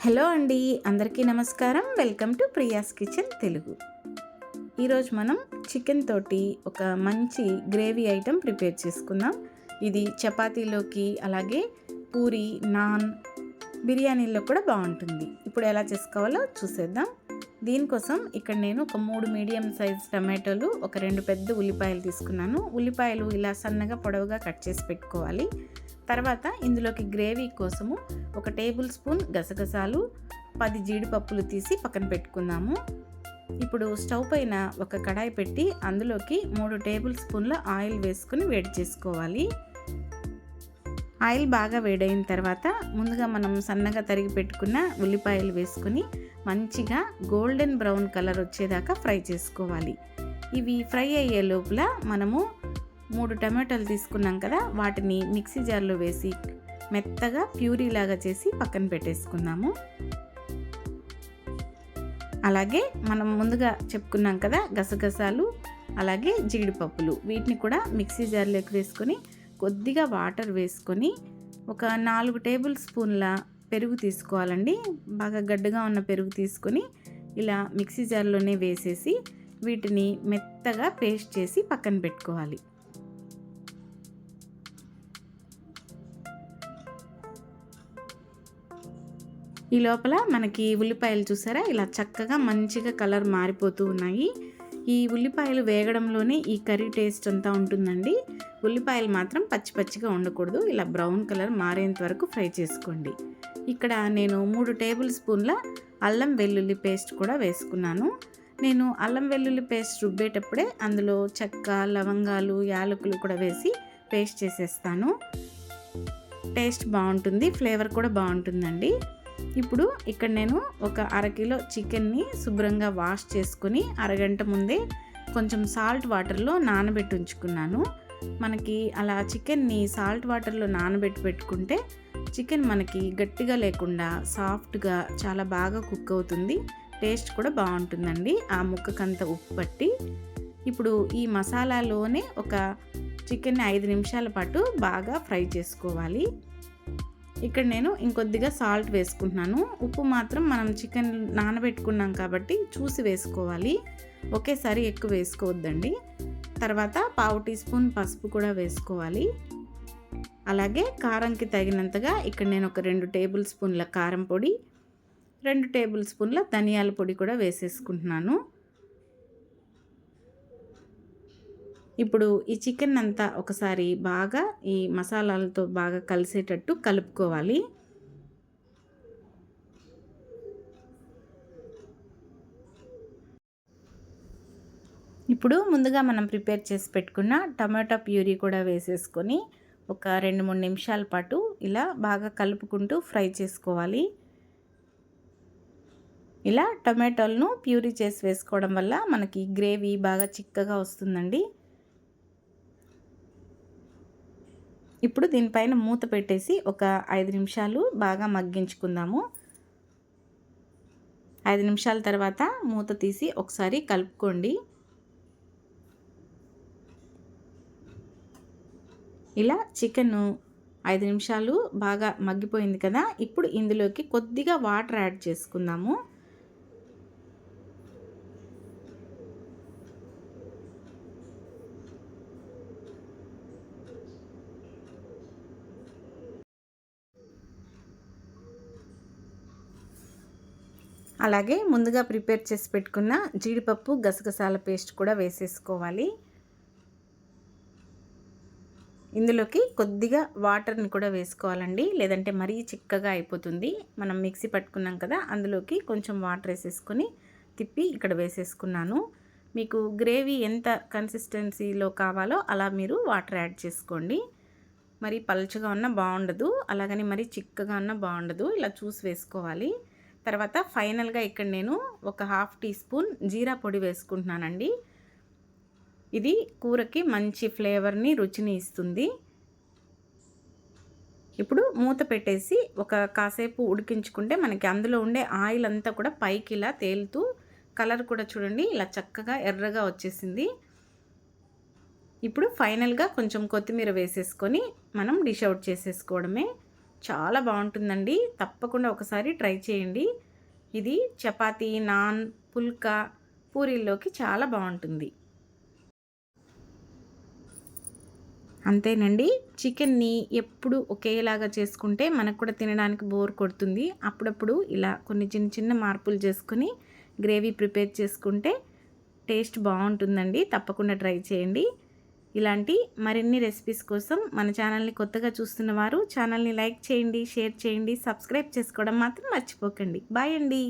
Hello అండి, అందరికీ నమస్కారం. Welcome to Priya's kitchen Telugu. ఈరోజు మనం చికెన్ తోటి ఒక మంచి గ్రేవీ ఐటెం ప్రిపేర్ చేసుకుందాం. ఇది చపాతీలోకి, అలాగే పూరి, నాన్, బిర్యానీలో కూడా బాగుంటుంది. ఇప్పుడు ఎలా చేసుకోవాలో చూసేద్దాం. దీనికోసం ఇక్కడ నేను ఒక 3 మీడియం సైజ్ టమాటోలు, ఒక 2 పెద్ద ఉల్లిపాయలు తీసుకున్నాను. ఉల్లిపాయలు ఇలా సన్నగా పొడవుగా కట్ చేసి పెట్టుకోవాలి. తర్వాత ఇందులోకి గ్రేవీ కోసము ఒక టేబుల్ స్పూన్ గసగసాలు, 10 జీడిపప్పులు తీసి పక్కన పెట్టుకుందాము. ఇప్పుడు స్టవ్ పైన ఒక కడాయి పెట్టి అందులోకి 3 టేబుల్ స్పూన్ల ఆయిల్ వేసుకుని వేడి చేసుకోవాలి. ఆయిల్ బాగా వేడైన తర్వాత ముందుగా మనం సన్నగా తరిగి పెట్టుకున్న ఉల్లిపాయలు వేసుకుని మంచిగా గోల్డెన్ బ్రౌన్ కలర్ వచ్చేదాకా ఫ్రై చేసుకోవాలి. ఇవి ఫ్రై అయ్యే లోపల మనము 3 టమాటాలు తీసుకున్నాం కదా, వాటిని మిక్సీ జార్లో వేసి మెత్తగా ప్యూరీ లాగా చేసి పక్కన పెట్టేసుకుందాము. అలాగే మనం ముందుగా చెప్పుకున్నాం కదా గసగసాలు, అలాగే జీడిపప్పులు, వీటిని కూడా మిక్సీ జార్లోకి వేసుకొని కొద్దిగా వాటర్ వేసుకొని ఒక 4 టేబుల్ స్పూన్ల పెరుగు తీసుకోవాలండి. బాగా గడ్డగా ఉన్న పెరుగు తీసుకొని ఇలా మిక్సీ జార్లోనే వేసేసి వీటిని మెత్తగా పేస్ట్ చేసి పక్కన పెట్టుకోవాలి. ఈ లోపల మనకి ఉల్లిపాయలు చూసారా, ఇలా చక్కగా మంచిగా కలర్ మారిపోతూ ఉన్నాయి. ఈ ఉల్లిపాయలు వేగడంలోనే ఈ కర్రీ టేస్ట్ అంతా ఉంటుందండి. ఉల్లిపాయలు మాత్రం పచ్చి పచ్చిగా ఉండకూడదు, ఇలా బ్రౌన్ కలర్ మారేంత వరకు ఫ్రై చేసుకోండి. ఇక్కడ నేను 3 టేబుల్ స్పూన్ల అల్లం వెల్లుల్లి పేస్ట్ కూడా వేసుకున్నాను. నేను అల్లం వెల్లుల్లి పేస్ట్ రుబ్బేటప్పుడే అందులో చెక్క, లవంగాలు, యాలకులు కూడా వేసి పేస్ట్ చేసేస్తాను. టేస్ట్ బాగుంటుంది, ఫ్లేవర్ కూడా బాగుంటుందండి. ఇప్పుడు ఇక్కడ నేను ఒక అరకిలో చికెన్ని శుభ్రంగా వాష్ చేసుకుని అరగంట ముందే కొంచెం సాల్ట్ వాటర్లో నానబెట్టి ఉంచుకున్నాను. మనకి అలా చికెన్ని సాల్ట్ వాటర్లో నానబెట్టి పెట్టుకుంటే చికెన్ మనకి గట్టిగా లేకుండా సాఫ్ట్గా చాలా బాగా కుక్ అవుతుంది. టేస్ట్ కూడా బాగుంటుందండి ఆ ముక్కకంత ఉప్పు పట్టి. ఇప్పుడు ఈ మసాలాలోనే ఒక చికెన్ని 5 నిమిషాల పాటు బాగా ఫ్రై చేసుకోవాలి. ఇక్కడ నేను ఇంకొద్దిగా సాల్ట్ వేసుకుంటున్నాను. ఉప్పు మాత్రం మనం చికెన్ నానబెట్టుకున్నాం కాబట్టి చూసి వేసుకోవాలి, ఒకేసారి ఎక్కువ వేసుకోవద్దండి. తర్వాత 1/2 టీ స్పూన్ పసుపు కూడా వేసుకోవాలి. అలాగే కారంకి తగినంతగా ఇక్కడ నేను ఒక 2 టేబుల్ స్పూన్ల కారం పొడి, 2 టేబుల్ స్పూన్ల ధనియాల పొడి కూడా వేసేసుకుంటున్నాను. ఇప్పుడు ఈ చికెన్ అంతా ఒకసారి బాగా ఈ మసాలాలతో బాగా కలిసేటట్టు కలుపుకోవాలి. ఇప్పుడు ముందుగా మనం ప్రిపేర్ చేసి పెట్టుకున్న టమాటా ప్యూరీ కూడా వేసేసుకొని ఒక 2-3 నిమిషాల పాటు ఇలా బాగా కలుపుకుంటూ ఫ్రై చేసుకోవాలి. ఇలా టమాటాలను ప్యూరీ చేసి వేసుకోవడం వల్ల మనకి గ్రేవీ బాగా చిక్కగా వస్తుందండి. ఇప్పుడు దీనిపైన మూత పెట్టేసి ఒక 5 నిమిషాలు బాగా మగ్గించుకుందాము. 5 నిమిషాల తర్వాత మూత తీసి ఒకసారి కలుపుకోండి. ఇలా చికెన్ 5 నిమిషాలు బాగా మగ్గిపోయింది కదా, ఇప్పుడు ఇందులోకి కొద్దిగా వాటర్ యాడ్ చేసుకుందాము. అలాగే ముందుగా ప్రిపేర్ చేసి పెట్టుకున్న జీడిపప్పు, గసగసాల పేస్ట్ కూడా వేసేసుకోవాలి. ఇందులోకి కొద్దిగా వాటర్ని కూడా వేసుకోవాలండి, లేదంటే మరీ చిక్కగా అయిపోతుంది. మనం మిక్సీ పట్టుకున్నాం కదా, అందులోకి కొంచెం వాటర్ వేసేసుకొని తిప్పి ఇక్కడ వేసేసుకున్నాను. మీకు గ్రేవీ ఎంత కన్సిస్టెన్సీలో కావాలో అలా మీరు వాటర్ యాడ్ చేసుకోండి. మరి పలుచగా ఉన్నా బాగుండదు, అలాగని మరీ చిక్కగా ఉన్నా బాగుండదు, ఇలా చూసి వేసుకోవాలి. తర్వాత ఫైనల్గా ఇక్కడ నేను ఒక 1/2 టీ స్పూన్ జీరా పొడి వేసుకుంటున్నానండి. ఇది కూరకి మంచి ఫ్లేవర్ని, రుచిని ఇస్తుంది. ఇప్పుడు మూత పెట్టేసి ఒక కాసేపు ఉడికించుకుంటే మనకి అందులో ఉండే ఆయిల్ అంతా కూడా పైకి ఇలా తేలుతూ, కలర్ కూడా చూడండి ఇలా చక్కగా ఎర్రగా వచ్చేసింది. ఇప్పుడు ఫైనల్గా కొంచెం కొత్తిమీర వేసేసుకొని మనం డిష్ అవుట్ చేసేసుకోవడమే. చాలా బాగుంటుందండి. తప్పకుండా ఒకసారి ట్రై చేయండి. ఇది చపాతీ, నాన్, పుల్కా, పూరీల్లోకి చాలా బాగుంటుంది. అంతేనండి. చికెన్ని ఎప్పుడు ఒకేలాగా చేసుకుంటే మనకు కూడా తినడానికి బోర్ కొడుతుంది. అప్పుడప్పుడు ఇలా కొన్ని చిన్న చిన్న మార్పులు చేసుకొని గ్రేవీ ప్రిపేర్ చేసుకుంటే టేస్ట్ బాగుంటుందండి. తప్పకుండా ట్రై చేయండి. ఇలాంటి మరిన్ని రెసిపీస్ కోసం మన ఛానల్ని కొత్తగా చూస్తున్న వారు ఛానల్ని లైక్ చేయండి, షేర్ చేయండి, సబ్స్క్రైబ్ చేసుకోవడం మాత్రం మర్చిపోకండి. బాయ్ అండి.